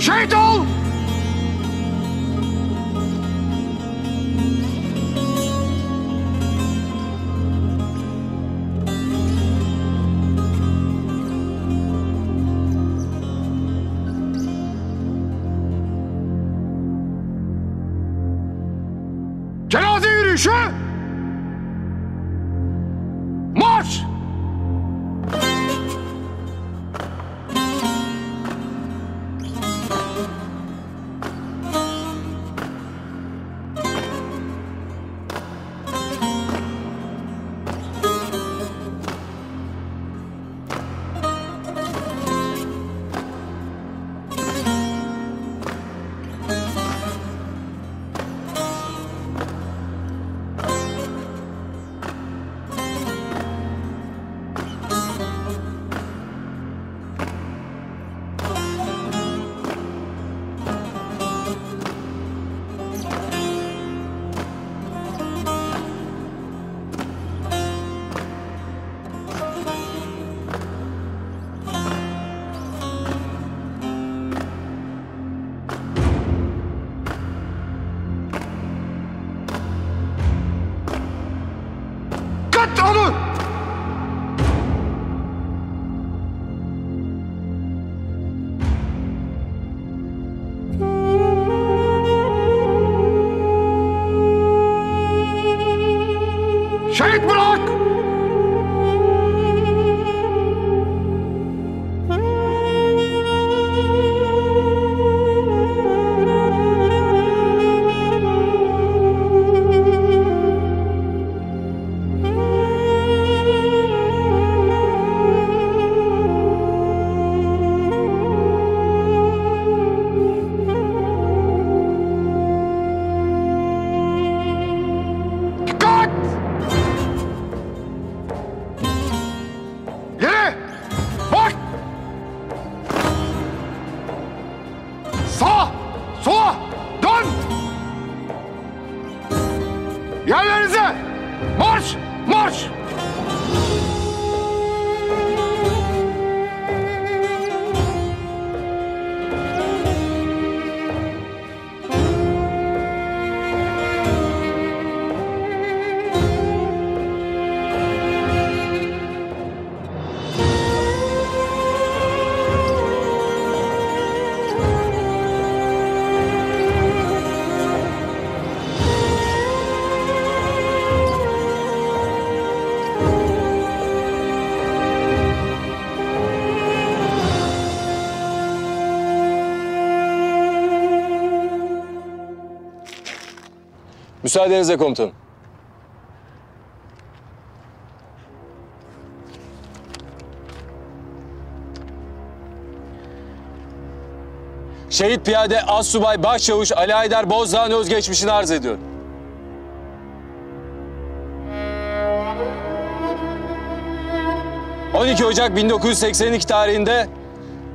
Şehit ol! Cenaze yürüyüşü! Marş! Kat onu! Şehit bırak! Yere! Bak! Sağa! Sola! Dön! Yerlerinize! Marş! Marş! Müsaadenizle komutanım. Şehit piyade Assubay Başçavuş Ali Haydar Bozdağ'ın özgeçmişini arz ediyorum. ...12 Ocak 1982 tarihinde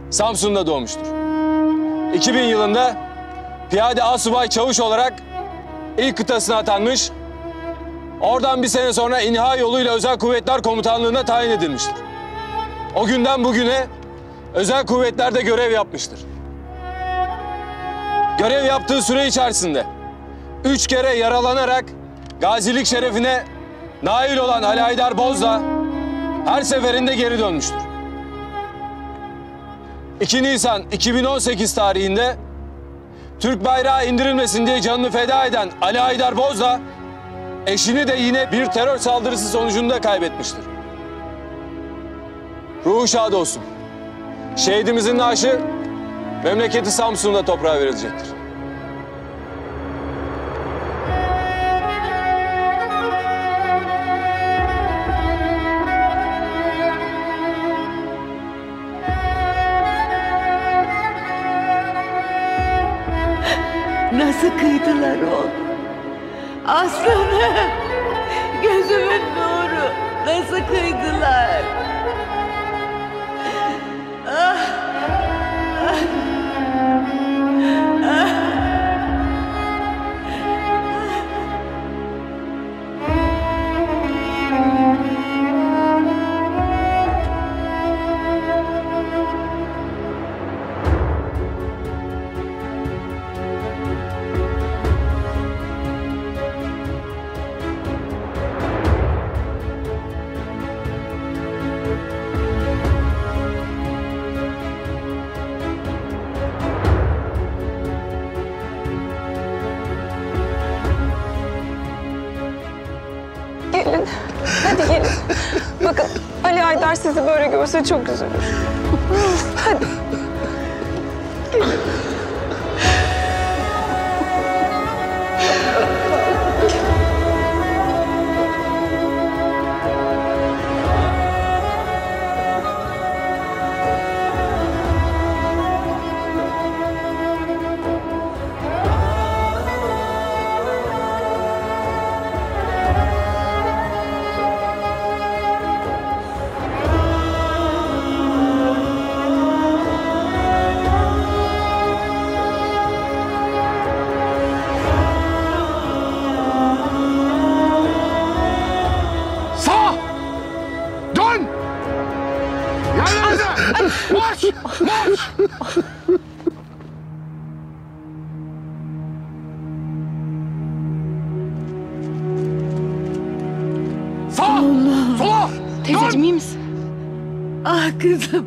Samsun'da doğmuştur. 2000 yılında piyade Assubay Çavuş olarak ilk kıtasına atanmış, oradan bir sene sonra İnha yoluyla Özel Kuvvetler Komutanlığı'na tayin edilmiştir. O günden bugüne Özel Kuvvetler'de görev yapmıştır. Görev yaptığı süre içerisinde 3 kere yaralanarak gazilik şerefine nail olan Ali Haydar Bozdağ her seferinde geri dönmüştür. 2 Nisan 2018 tarihinde Türk bayrağı indirilmesin diye canını feda eden Ali Haydar Bozdağ, eşini de yine bir terör saldırısı sonucunda kaybetmiştir. Ruhu şad olsun. Şehidimizin naaşı memleketi Samsun'da toprağa verilecektir. Nasıl kıydılar oğlum? Aslanım, gözümün nuru, nasıl kıydılar? Ah, ah, ah. Haydar sizi böyle görse çok üzülür. Hadi. Sağa! Dön! Yerlerinize! Marş! Marş! Sağa! Sola! Teyzeciğim iyi misin? Ah kızım.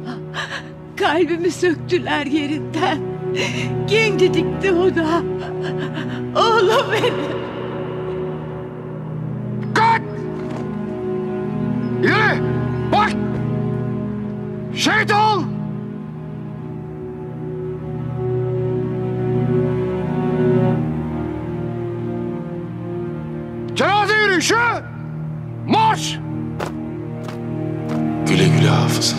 Kalbimi söktüler yerinden. Gencecikti o da. Oğlum benim. Kalk! İleri! Bak! Şehit ol! Cenaze yürüyüşü! Marş! Güle güle Hafız.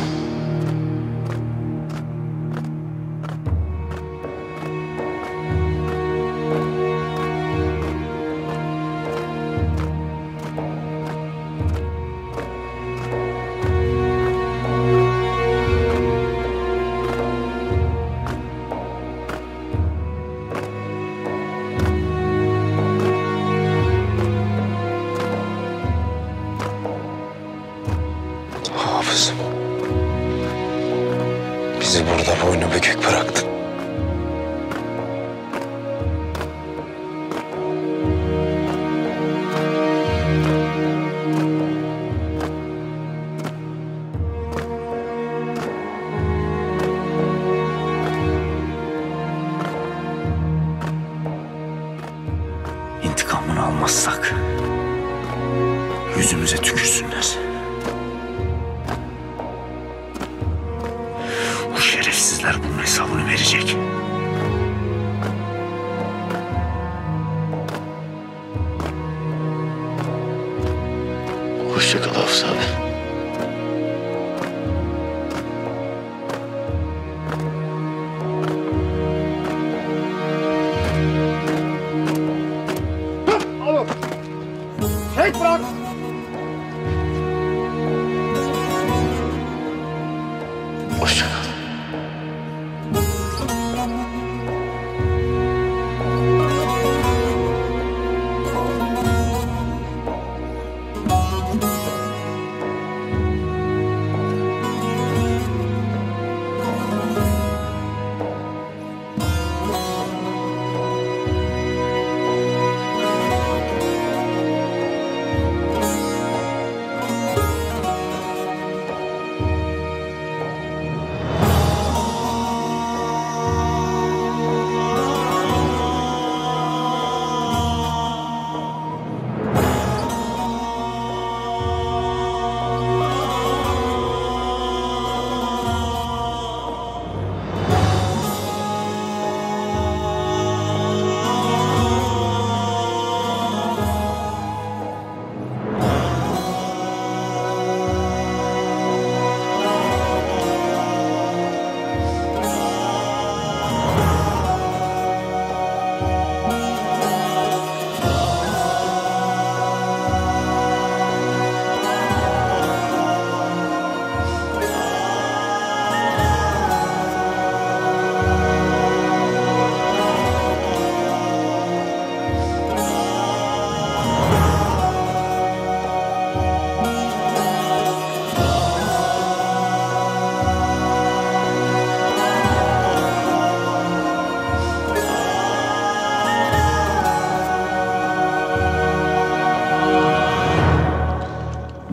Hafız. Bizi burada boynu bükük bıraktın. İntikamını almazsak yüzümüze tükürsünler. Bu şerefsizler bunun hesabını verecek. Hoşça kal Hafız abi. Şehit bırak! Hoşça kal.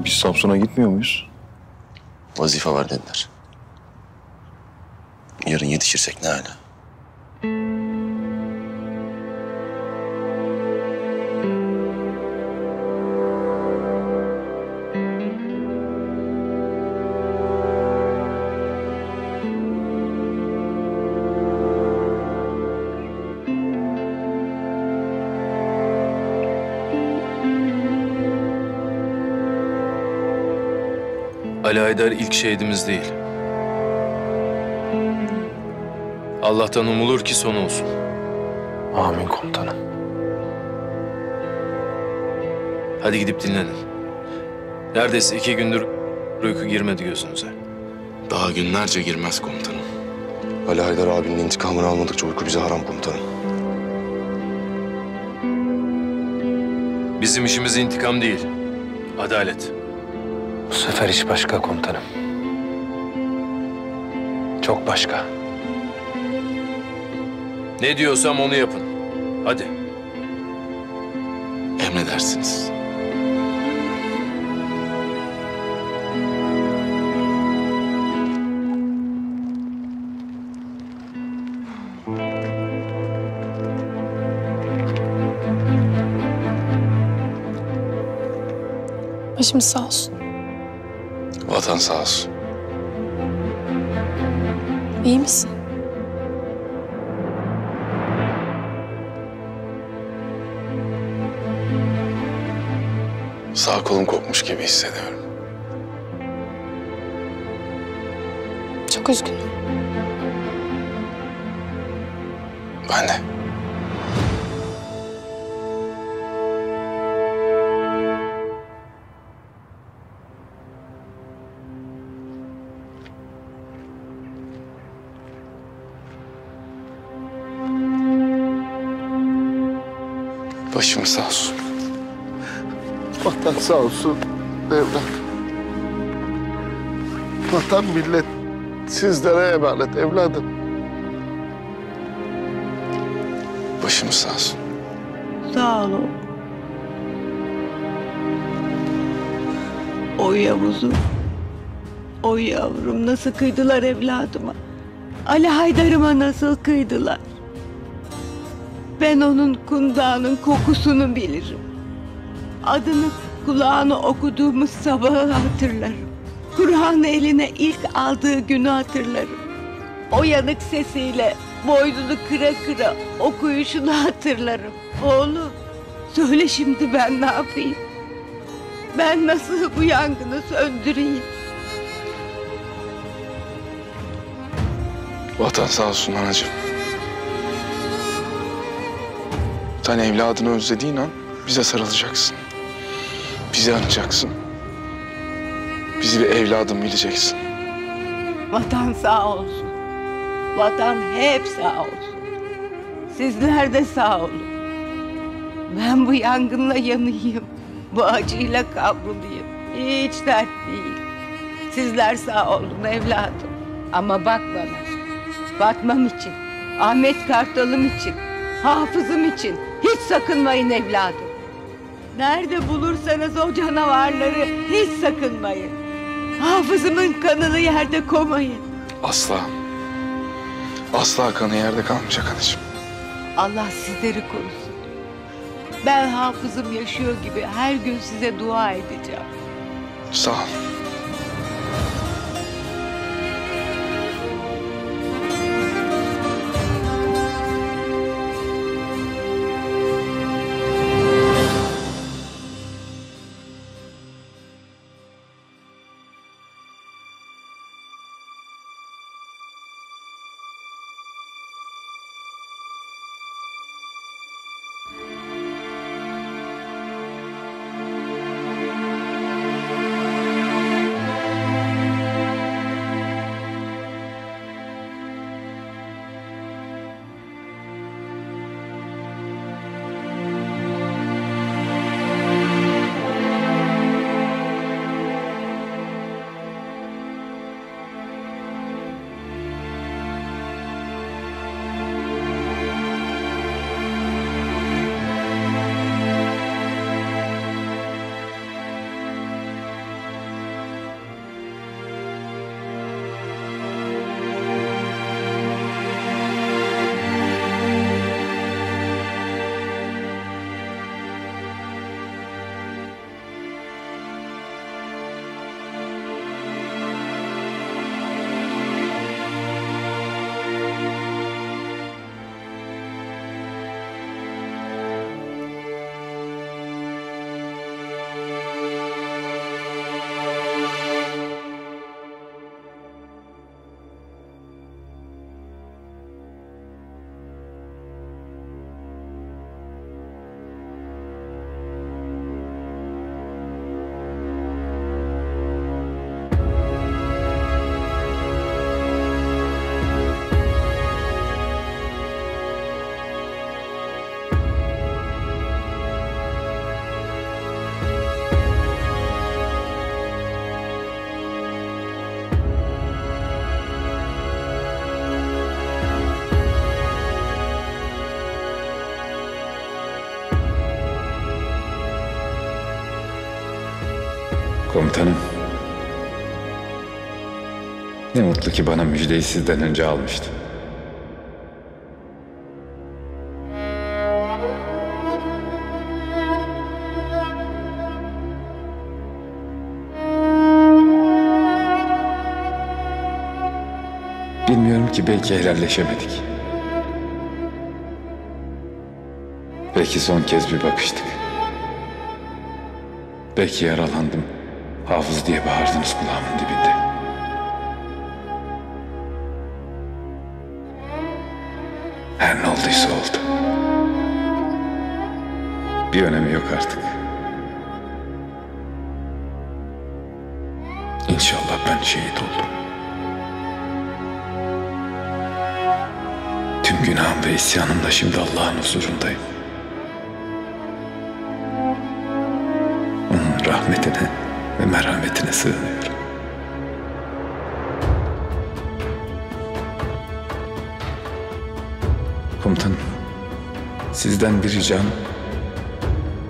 Biz Samsun'a gitmiyor muyuz? Vazife var dediler. Yarın yetişirsek ne hala? Ali Haydar ilk şehidimiz değil. Allah'tan umulur ki son olsun. Amin komutanım. Hadi gidip dinlenin. Neredeyse 2 gündür uyku girmedi gözünüze. Daha günlerce girmez komutanım. Ali Haydar abinin intikamını almadıkça uyku bize haram komutanım. Bizim işimiz intikam değil, adalet. Bu sefer iş başka komutanım. Çok başka. Ne diyorsam onu yapın. Hadi. Emredersiniz. Başımız sağ olsun. Vatan sağ olsun. İyi misin? Sağ kolum kopmuş gibi hissediyorum. Çok üzgünüm. Ben de. Başımız sağ olsun. Vatan sağ olsun evlat. Vatan millet sizlere emanet evladım. Başımız sağ olsun. Sağ ol oğlum. O Yavuz'um, o yavrum nasıl kıydılar evladıma. Ali Haydar'ıma nasıl kıydılar. Ben onun kundağının kokusunu bilirim. Adını kulağına okuduğumuz sabahı hatırlarım. Kur'an'ı eline ilk aldığı günü hatırlarım. O yanık sesiyle boynunu kıra kıra okuyuşunu hatırlarım. Oğlum, söyle şimdi ben ne yapayım? Ben nasıl bu yangını söndüreyim? Vatan sağ olsun anacığım. Sen evladını özlediğin an bize sarılacaksın. Bizi arayacaksın. Bizi bir evladım bileceksin. Vatan sağ olsun. Vatan hep sağ olsun. Sizler de sağ olun. Ben bu yangınla yanayım. Bu acıyla kavrulayım. Hiç dert değil. Sizler sağ olun evladım. Ama bak bana. Fatma'm için, Ahmet Kartal'ım için, Hafız'ım için hiç sakınmayın evladım. Nerede bulursanız o canavarları hiç sakınmayın. Hafızımın kanını yerde koymayın. Asla. Asla kanı yerde kalmayacak anacığım. Allah sizleri korusun. Ben hafızım yaşıyor gibi her gün size dua edeceğim. Sağ ol. Komutanım. Ne mutlu ki bana müjdeyi sizden önce almıştı. Bilmiyorum ki, belki helalleşemedik. Belki son kez bir bakıştık. Belki yaralandım, Hafız diye bağırdınız kulağımın dibinde. Her ne olduysa oldu. Bir önemi yok artık. İnşallah ben şehit oldum. Tüm günahım ve isyanımla şimdi Allah'ın huzurundayım. Onun rahmetine ve merhametine sığınıyorum. Komutanım, sizden bir ricam,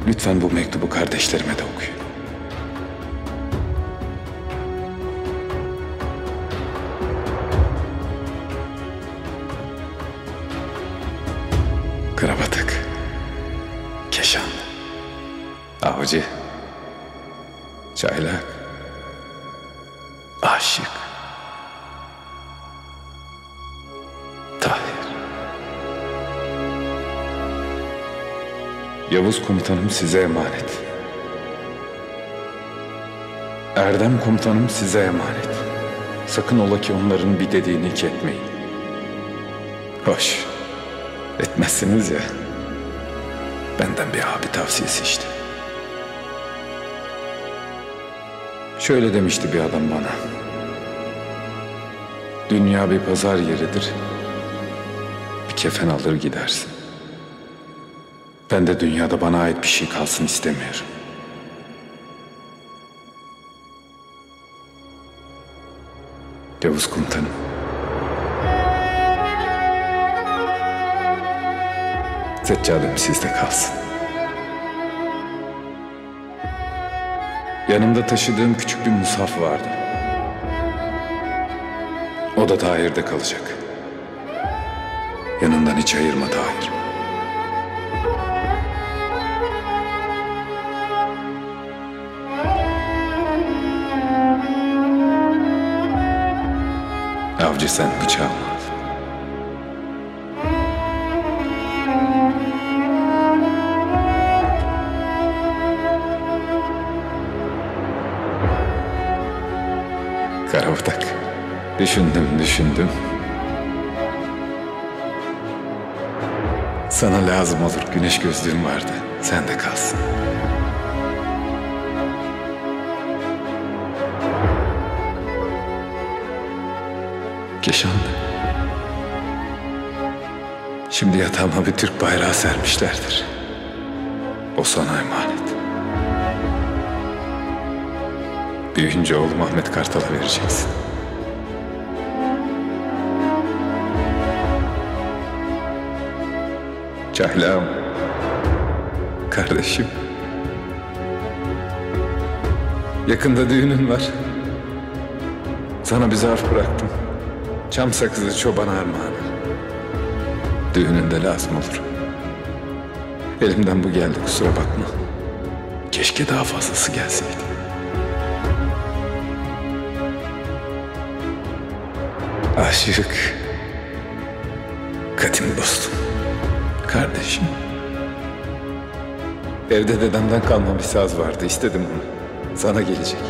lütfen bu mektubu kardeşlerime de okuyun. Karabatak, Keşan, Avcı, Çaylak, Aşık, Tahir. Yavuz komutanım size emanet. Erdem komutanım size emanet. Sakın ola ki onların bir dediğini iki etmeyin. Hoş, etmezsiniz ya. Benden bir abi tavsiyesi işte. Şöyle demişti bir adam bana. Dünya bir pazar yeridir. Bir kefen alır gidersin. Ben de dünyada bana ait bir şey kalsın istemiyorum. Yavuz komutanım. Seccadem sizde kalsın. Yanımda taşıdığım küçük bir mushaf vardı. O da Tahir'de kalacak. Yanından hiç ayırma Tahir. Avcı sen bıçağımı al. Karabatak, düşündüm. Sana lazım olur, güneş gözlüğüm vardı. Sen de kalsın. Keşanlı. Şimdi yatağıma bir Türk bayrağı sermişlerdir. O sana emanet. Büyüyünce oğlum Ahmet Kartal'a vereceksin. Çaylağım, kardeşim. Yakında düğünün var. Sana bir zarf bıraktım. Çam sakızı çoban armağanı. Düğününde lazım olur. Elimden bu geldi, kusura bakma. Keşke daha fazlası gelseydi. Aşık, kadim dostum, kardeşim. Evde dedemden kalma bir saz vardı, istedim onu. Sana gelecek.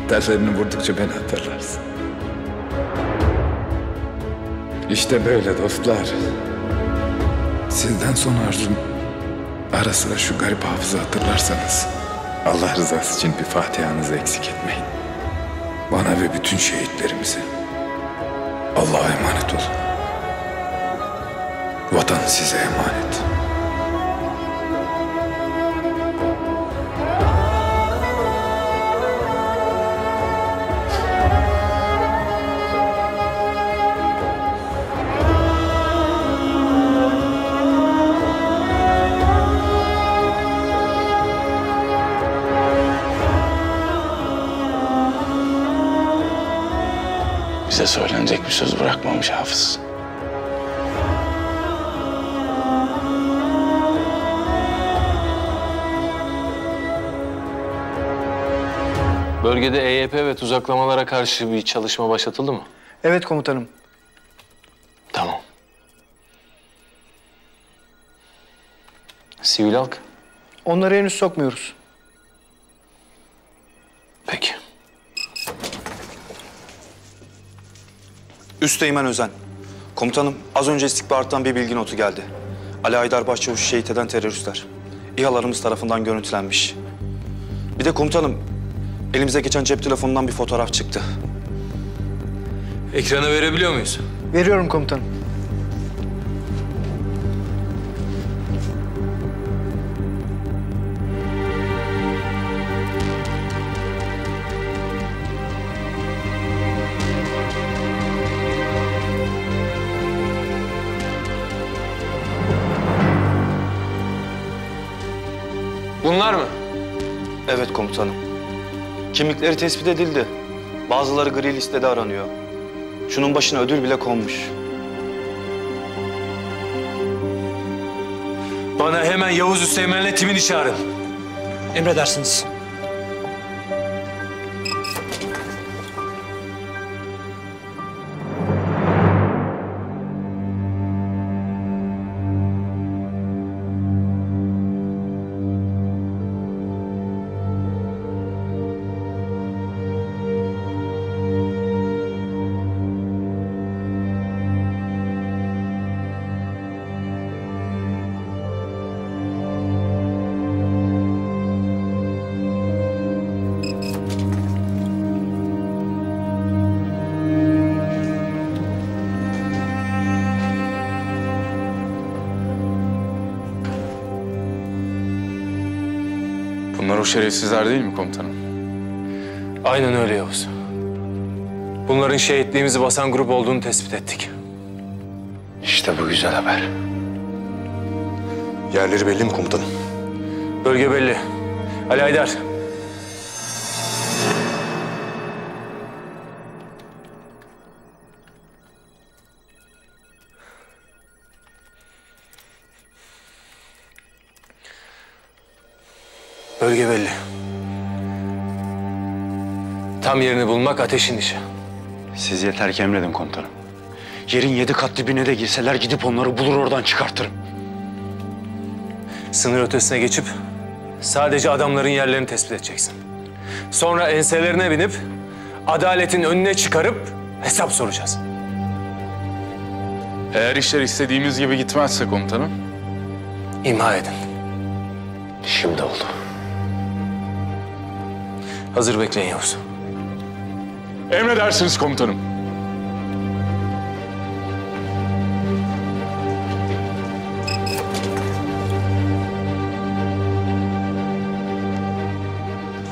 Tellerini vurdukça beni hatırlarsın. İşte böyle dostlar. Sizden son arzum, ara sıra şu garip hafızı hatırlarsanız, Allah rızası için bir fatihanızı eksik etmeyin. Bana ve bütün şehitlerimize. Allah'a emanet olun. Vatan size emanet. Bize söylenecek bir söz bırakmamış Hafız. Bölgede EYP ve tuzaklamalara karşı bir çalışma başlatıldı mı? Evet komutanım. Tamam. Sivil halk? Onları henüz sokmuyoruz. Peki. Üsteğmen Özen. Komutanım, az önce istihbarattan bir bilgi notu geldi. Ali Haydar Başçavuş'u şehit eden teröristler. İHA'larımız tarafından görüntülenmiş. Bir de komutanım, elimize geçen cep telefonundan bir fotoğraf çıktı. Ekrana verebiliyor muyuz? Veriyorum komutanım. Bunlar mı? Evet komutanım. Kimlikleri tespit edildi. Bazıları gri listede aranıyor. Şunun başına ödül bile konmuş. Bana hemen Yavuz Üsteğmen'le timini çağırın. Emredersiniz. Bunlar o şerefsizler değil mi komutanım? Aynen öyle Yavuz. Bunların şehitliğimizi basan grup olduğunu tespit ettik. İşte bu güzel haber. Yerleri belli mi komutanım? Bölge belli. Ali Haydar. Bölge belli. Tam yerini bulmak ateşin işi. Siz yeter ki emredin komutanım. Yerin 7 kat dibine de girseler gidip onları bulur oradan çıkartırım. Sınır ötesine geçip sadece adamların yerlerini tespit edeceksin. Sonra enselerine binip adaletin önüne çıkarıp hesap soracağız. Eğer işler istediğimiz gibi gitmezse komutanım? İmha edin. Şimdi oldu. Hazır bekleyin Yavuz. Emredersiniz komutanım.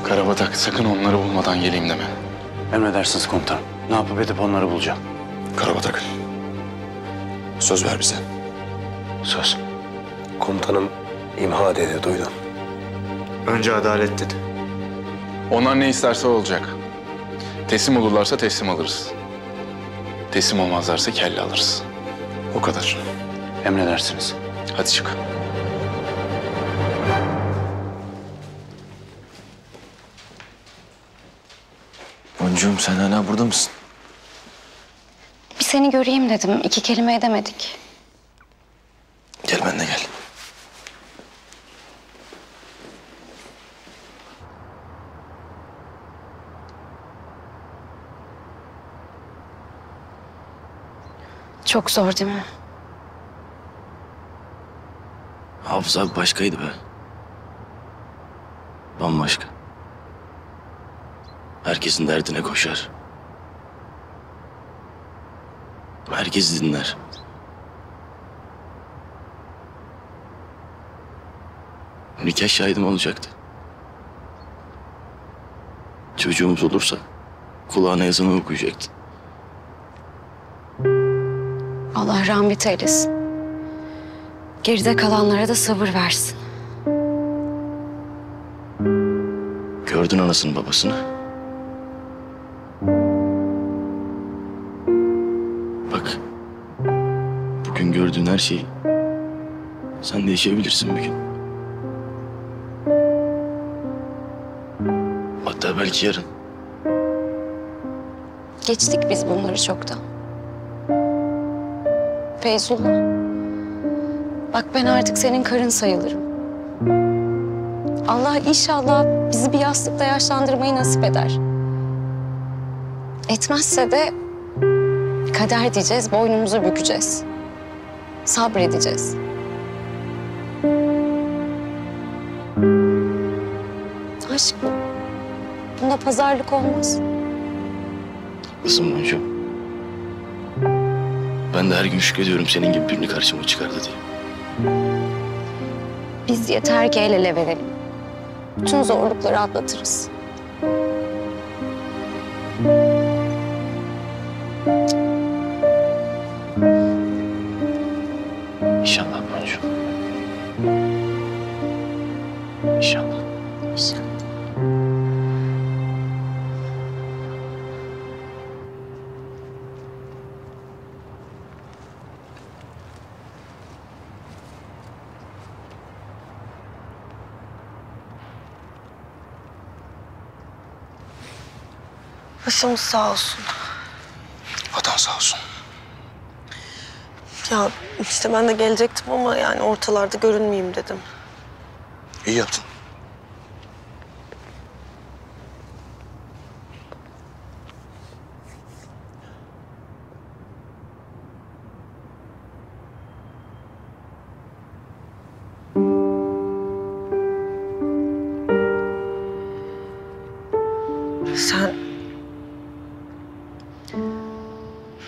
Karabatak sakın onları bulmadan geleyim deme. Emredersiniz komutanım. Ne yapıp edip onları bulacağım. Karabatak. Söz ver bize. Söz. Komutanım imha dedi, duydun. Önce adalet dedi. Onlar ne isterse olacak. Teslim olurlarsa teslim alırız. Teslim olmazlarsa kelle alırız. O kadar. Emredersiniz. Hadi çık. Boncuğum sen hala burada mısın? Bir seni göreyim dedim. 2 kelime edemedik. Gel ben de gel. Çok zor değil mi? Hafız abi başkaydı be. Bambaşka. Herkesin derdine koşar. Herkesi dinler. Nikah şahidim olacaktı. Çocuğumuz olursa kulağına yazını okuyacaktı. Allah rahmet eylesin. Geride kalanlara da sabır versin. Gördün anasını babasını. Bak, bugün gördüğün her şeyi sen de yaşayabilirsin bir gün. Hatta belki yarın. Geçtik biz bunları çoktan. Feyzullah. Bak ben artık senin karın sayılırım. Allah inşallah bizi bir yastıkla yaşlandırmayı nasip eder. Etmezse de kader diyeceğiz, boynumuzu bükeceğiz. Sabredeceğiz. Aşk bu. Bunda pazarlık olmaz. Haklısın Boncuğum. Ben de her gün şükrediyorum senin gibi birini karşıma çıkardı diye. Biz yeter ki el ele verelim. Bütün zorlukları atlatırız. İnşallah Boncuğum. İnşallah. İnşallah. Başımız sağ olsun. Vatan sağ olsun. Ya işte ben de gelecektim ama yani ortalarda görünmeyeyim dedim. İyi yaptın. Sen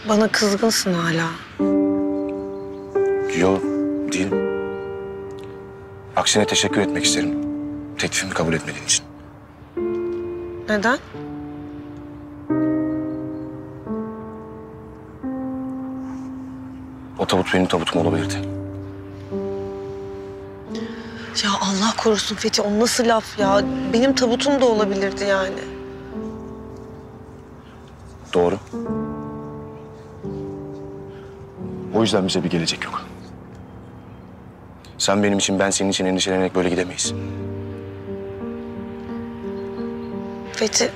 bana kızgınsın hala. Yok, değilim. Aksine teşekkür etmek isterim. Teklifimi kabul etmediğin için. Neden? O tabut benim tabutum olabilirdi. Ya Allah korusun Fethi, o nasıl laf ya? Benim tabutum da olabilirdi yani. Doğru. O yüzden bize bir gelecek yok. Sen benim için, ben senin için endişelenerek böyle gidemeyiz. Fethi,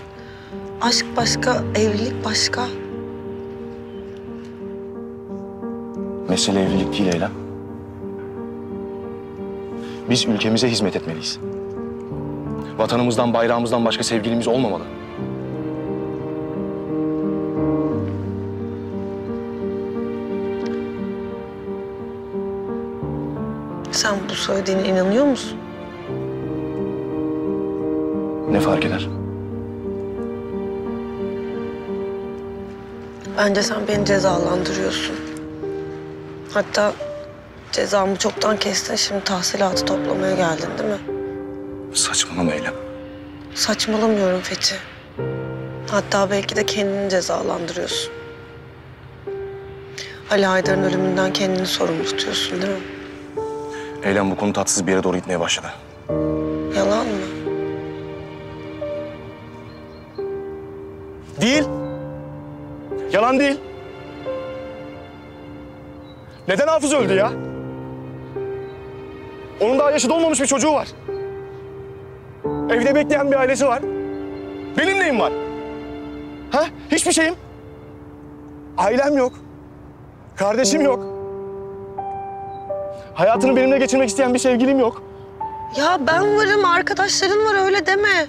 aşk başka, evlilik başka. Mesele evlilik değil Eylem. Biz ülkemize hizmet etmeliyiz. Vatanımızdan, bayrağımızdan başka sevgilimiz olmamalı. Sen bu söylediğine inanıyor musun? Ne fark eder? Bence sen beni cezalandırıyorsun. Hatta cezamı çoktan kestin, şimdi tahsilatı toplamaya geldin değil mi? Saçmalama Eylem. Saçmalamıyorum Fethi. Hatta belki de kendini cezalandırıyorsun. Ali Haydar'ın ölümünden kendini sorumlu tutuyorsun değil mi? Eylem, bu konu tatsız bir yere doğru gitmeye başladı. Yalan mı? Değil. Yalan değil. Neden Hafız öldü ya? Onun daha yaşı dolmamış bir çocuğu var. Evde bekleyen bir ailesi var. Benim neyim var? Ha? Hiçbir şeyim. Ailem yok. Kardeşim yok. Hayatını benimle geçirmek isteyen bir sevgilim yok. Ya ben varım, arkadaşların var, öyle deme.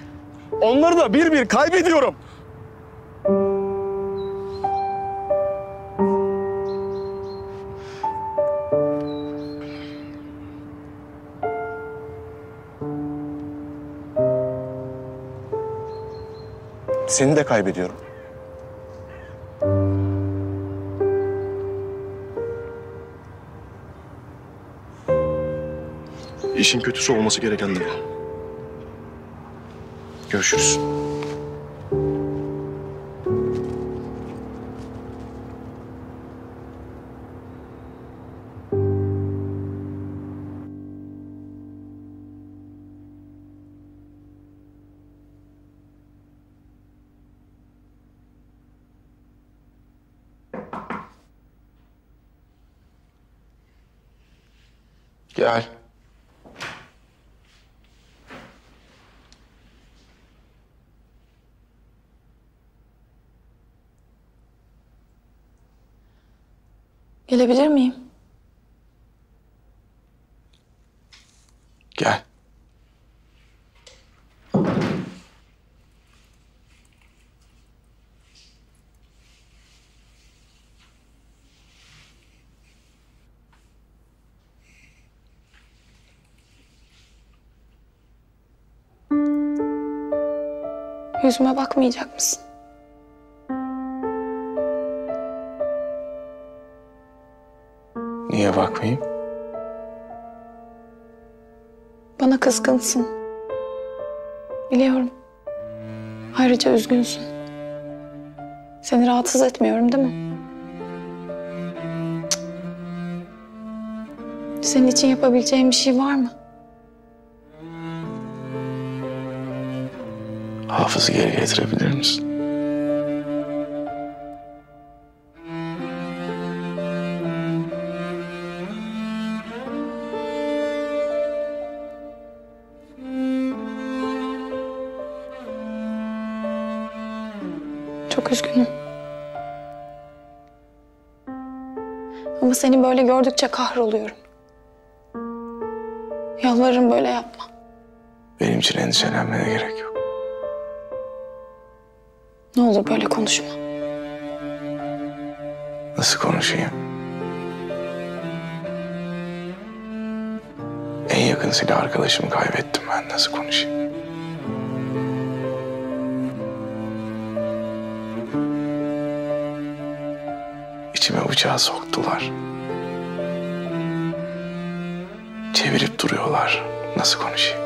Onları da bir bir kaybediyorum. Seni de kaybediyorum. İşin kötüsü olması gereken de bu. Görüşürüz. Gel. Gelebilir miyim? Gel. Yüzüme bakmayacak mısın? Niye bakmayayım? Bana kızgınsın. Biliyorum. Ayrıca üzgünsün. Seni rahatsız etmiyorum değil mi? Cık. Senin için yapabileceğim bir şey var mı? Hafızı geri getirebilir misin? Çok üzgünüm. Ama seni böyle gördükçe kahroluyorum. Yalvarırım böyle yapma. Benim için endişelenmene gerek yok. Ne olur böyle konuşma. Nasıl konuşayım? En yakın silah arkadaşımı kaybettim ben. Nasıl konuşayım? İçime bıçağı soktular. Çevirip duruyorlar. Nasıl konuşayım?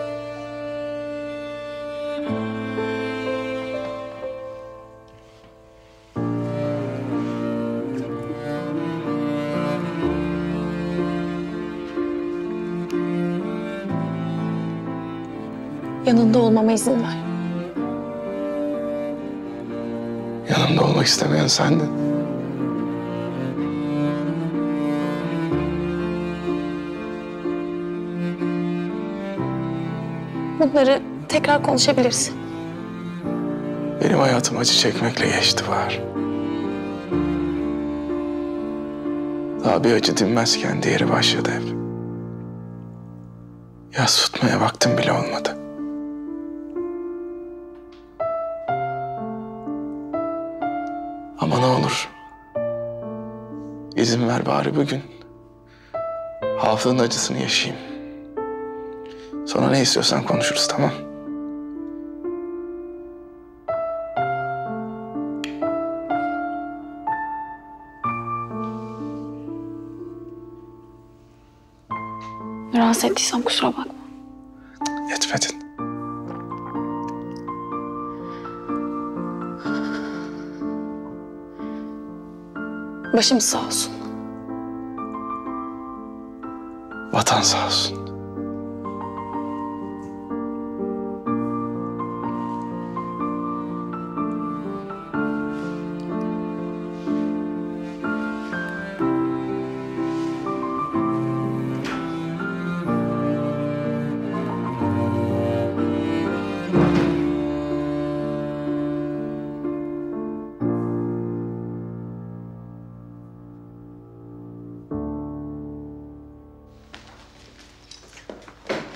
Yanında olmama izin ver. Yanımda olmak istemeyen sendin. Bunları tekrar konuşabiliriz. Benim hayatım acı çekmekle geçti Bahar. Daha bir acı dinmezken diğeri başladı hep. Yas tutmaya vaktim bile olmadı. Ama ne olur, İzin ver bari bugün. Hafızın acısını yaşayayım. Sonra ne istiyorsan konuşuruz, tamam? Rahatsız ettiysem kusura bakma. Etmedin. Başım sağ olsun. Vatan sağ olsun.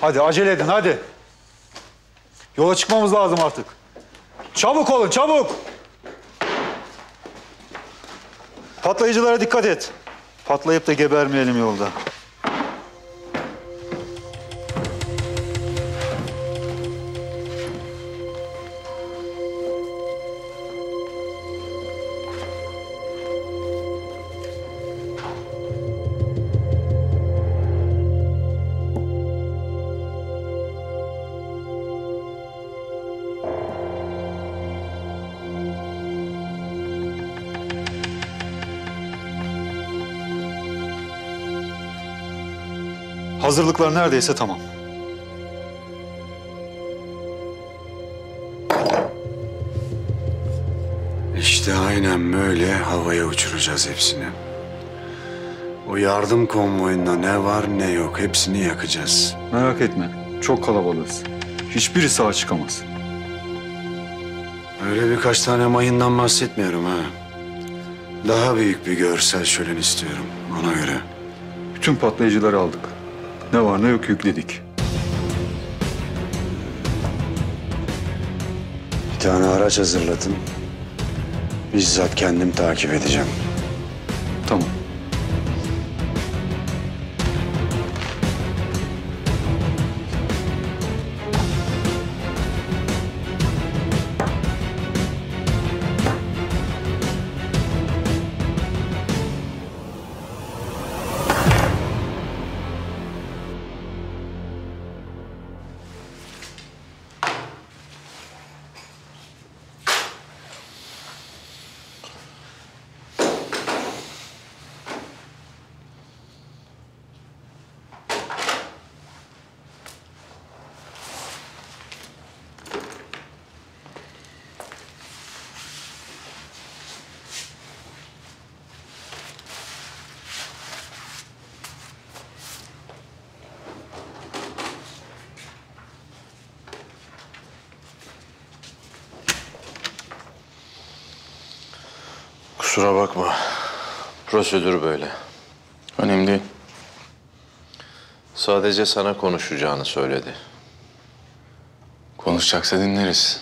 Hadi acele edin hadi. Yola çıkmamız lazım artık. Çabuk olun çabuk. Patlayıcılara dikkat et. Patlayıp da gebermeyelim yolda. Hazırlıklar neredeyse tamam. İşte aynen böyle havaya uçuracağız hepsini. O yardım konvoyunda ne var ne yok hepsini yakacağız. Merak etme. Çok kalabalığız. Hiçbiri sağ çıkamaz. Öyle birkaç tane mayından bahsetmiyorum ha. Daha büyük bir görsel şölen istiyorum ona göre. Bütün patlayıcıları aldık. Ne var ne yok yükledik. Bir tane araç hazırlatın. Bizzat kendim takip edeceğim. Tamam. Kusura bakma. Prosedür böyle. Önemli değil. Sadece sana konuşacağını söyledi. Konuşacaksa dinleriz.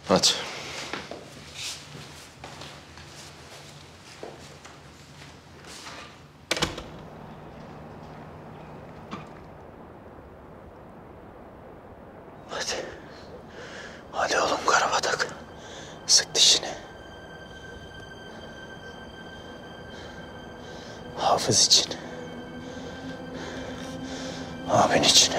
Hadi. Hadi. Hadi oğlum Karabatak. Sık dişini. Hafız için. Abin için.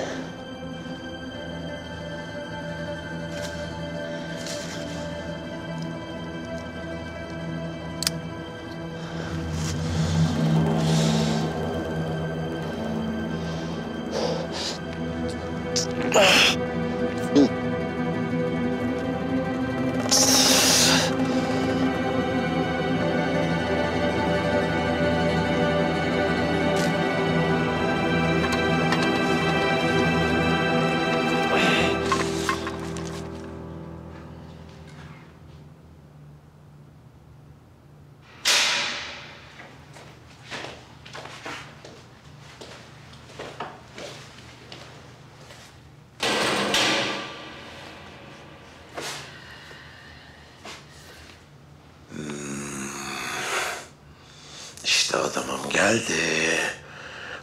İşte adamım geldi.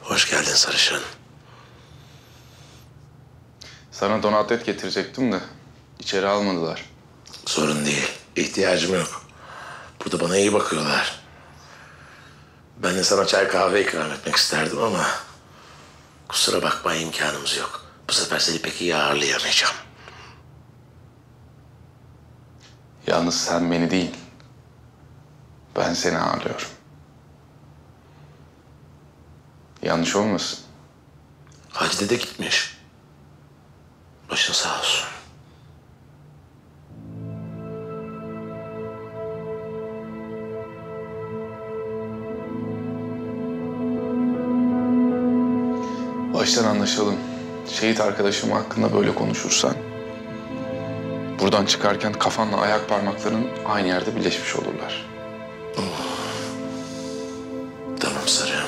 Hoş geldin sarışın. Sana donatlet getirecektim de içeri almadılar. Sorun değil. İhtiyacım yok. Burada bana iyi bakıyorlar. Ben de sana çay kahve ikram etmek isterdim ama kusura bakma imkanımız yok. Bu sefer seni pek iyi ağırlayamayacağım. Yalnız sen beni değil, ben seni ağırlıyorum. Yanlış olmasın. Hacı dede gitmiş. Başın sağ olsun. Baştan anlaşalım. Şehit arkadaşım hakkında böyle konuşursan, buradan çıkarken kafanla ayak parmakların aynı yerde birleşmiş olurlar. Tamam Sarı.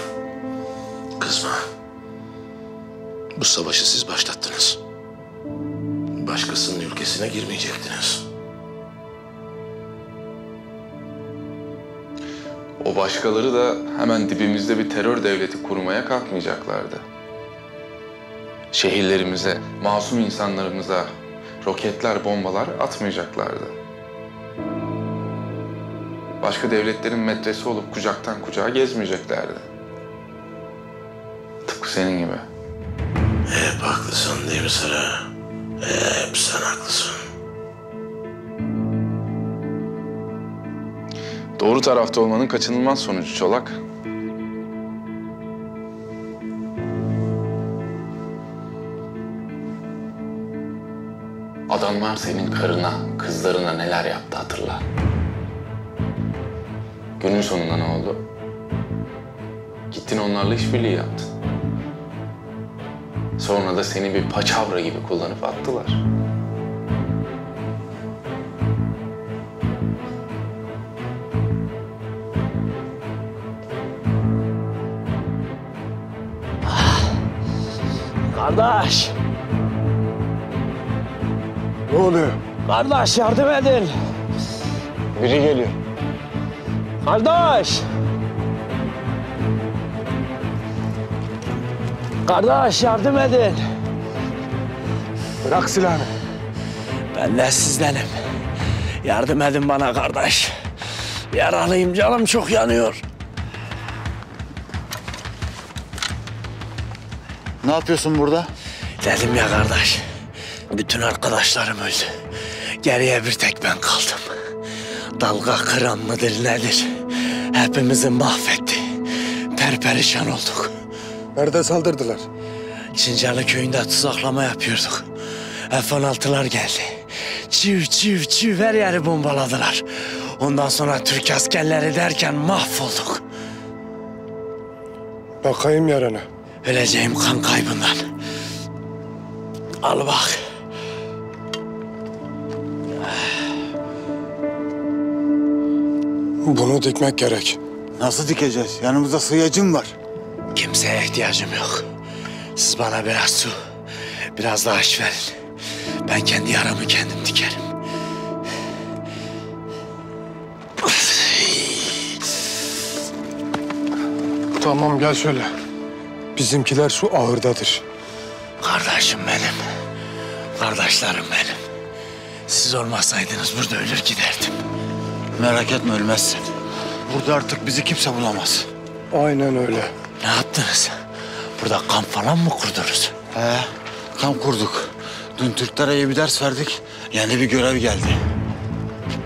Kızma. Bu savaşı siz başlattınız. Başkasının ülkesine girmeyecektiniz. O başkaları da hemen dibimizde bir terör devleti kurmaya kalkmayacaklardı. Şehirlerimize, masum insanlarımıza roketler, bombalar atmayacaklardı. Başka devletlerin metresi olup kucaktan kucağa gezmeyeceklerdi. Tıpkı senin gibi. Hep haklısın değil mi Sarı? Hep sen haklısın. Doğru tarafta olmanın kaçınılmaz sonucu Çolak. Adamlar senin karına, kızlarına neler yaptı hatırla. Günün sonunda ne oldu? Gittin onlarla işbirliği yaptın. Sonra da seni bir paçavra gibi kullanıp attılar. Kardeş! Ne oluyor? Kardeş yardım edin! Biri geliyor. Kardeş! Kardeş yardım edin! Bırak silahını. Ben de sizdenim. Yardım edin bana kardeş. Yaralıyım, canım çok yanıyor. Ne yapıyorsun burada? Dedim ya kardeş, bütün arkadaşlarım öldü. Geriye bir tek ben kaldım. Dalga kıran mıdır nedir? Hepimizi mahvetti. Perperişan olduk. Nerede saldırdılar? Çincalı köyünde tuzaklama yapıyorduk. F-16'lar geldi. Çiv çiv çiv her yeri bombaladılar. Ondan sonra Türk askerleri derken mahvolduk. Bakayım yarana. Öleceğim kan kaybından. Al bak. Bunu dikmek gerek. Nasıl dikeceğiz? Yanımızda sıyacım var. Kimseye ihtiyacım yok. Siz bana biraz su, biraz da aş verin. Ben kendi yaramı kendim dikerim. Tamam gel şöyle. Bizimkiler şu ahırdadır. Kardeşim benim. Kardeşlerim benim. Siz olmasaydınız burada ölür giderdim. Merak etme, ölmezsin. Burada artık bizi kimse bulamaz. Aynen öyle. Ne yaptınız? Burada kamp falan mı kurdunuz? He, kamp kurduk. Dün Türklere iyi bir ders verdik. Yeni bir görev geldi.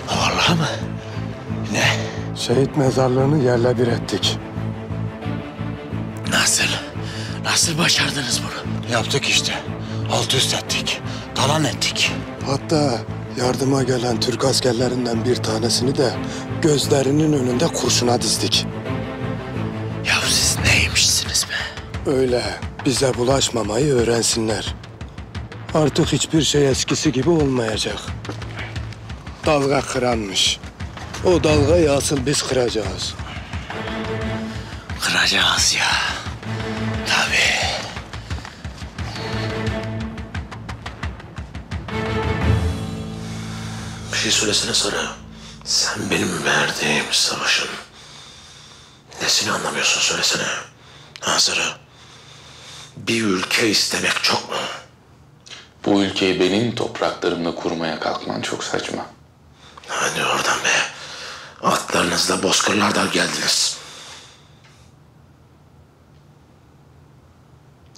Vallahi mı? Ne? Şehit mezarlığını yerle bir ettik. Nasıl? Nasıl başardınız bunu? Yaptık işte. Alt üst ettik. Talan ettik. Hatta yardıma gelen Türk askerlerinden bir tanesini de gözlerinin önünde kurşuna dizdik. Ya siz neymişsiniz be? Öyle bize bulaşmamayı öğrensinler. Artık hiçbir şey eskisi gibi olmayacak. Dalga kıranmış. O dalgayı asıl biz kıracağız. Kıracağız ya. Tabii. Bir şey söylesene Sarı. Sen benim verdiğim savaşın nesini anlamıyorsun söylesene. Ha Sarı? Bir ülke istemek çok mu? Bu ülkeyi benim topraklarımda kurmaya kalkman çok saçma. Hadi oradan be. Atlarınızla bozkırlardan geldiniz.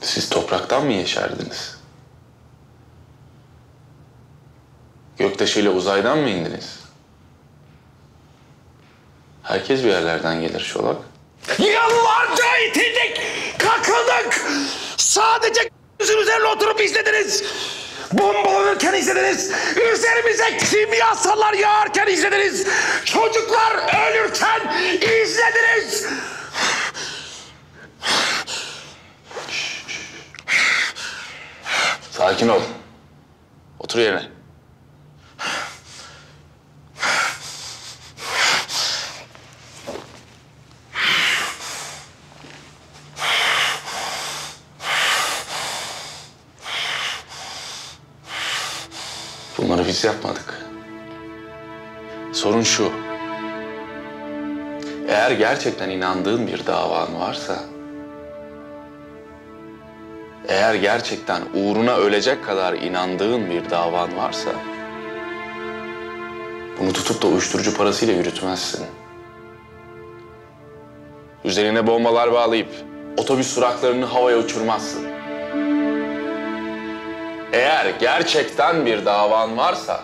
Siz topraktan mı yeşerdiniz? Göktaşıyla uzaydan mı indiniz? Herkes bir yerlerden gelir Çolak. Yıllarca itildik, kakıldık. Sadece üzerine oturup izlediniz. Bombalanırken izlediniz. Üzerimize kimyasallar yağarken izlediniz. Çocuklar ölürken izlediniz. Sakin ol. Otur yerine. Bunları biz yapmadık. Sorun şu. Eğer gerçekten inandığın bir davan varsa, eğer gerçekten uğruna ölecek kadar inandığın bir davan varsa, bunu tutup da uyuşturucu parasıyla yürütmezsin. Üzerine bombalar bağlayıp otobüs duraklarını havaya uçurmazsın. Eğer gerçekten bir davan varsa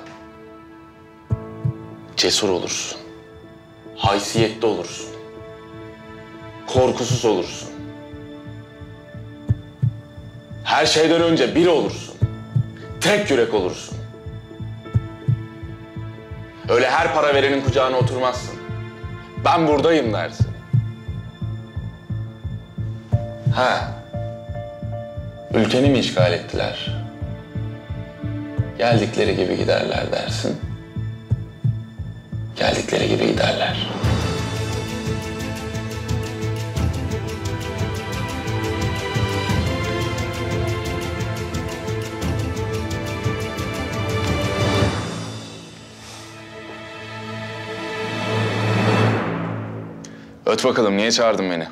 cesur olursun. Haysiyetli olursun. Korkusuz olursun. Her şeyden önce bir olursun. Tek yürek olursun. Öyle her para verenin kucağına oturmazsın. Ben buradayım dersin. Ha. Ülkeni mi işgal ettiler? Geldikleri gibi giderler dersin. Geldikleri gibi giderler. Öt bakalım, niye çağırdın beni?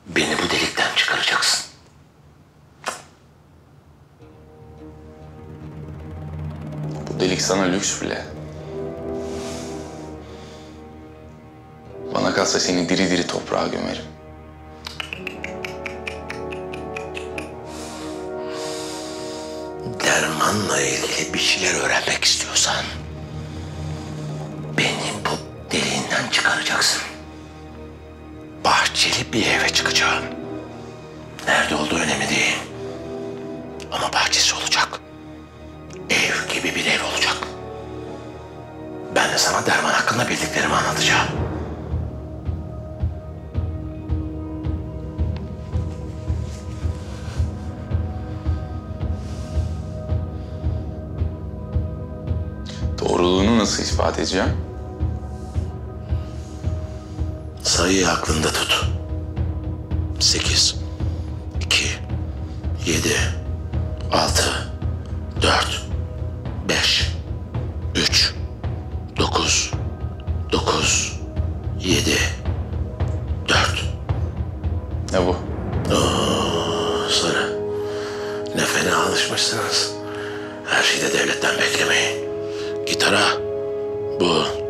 Beni bu delikten çıkaracaksın. Bu delik sana lüks bile. Bana kalsa seni diri diri toprağa gömerim. Dermanla ilgili bir şeyler öğrenmek istiyorsan beni bu deliğinden çıkaracaksın. Bahçeli bir eve çıkacağım. Nerede olduğu önemli değil. Ama bahçesi olacak. Ev gibi bir ev olacak. Ben de sana derman hakkında bildiklerimi anlatacağım. Doğruluğunu nasıl ispat edeceğim? Sayıyı aklında tut. 8, 2, 7, 6, 4, 5, 3, 9, 9, 7, 4. Ne bu? Sana ne fena alışmışsınız. Her şeyi de devletten beklemeyin. Gitara bu.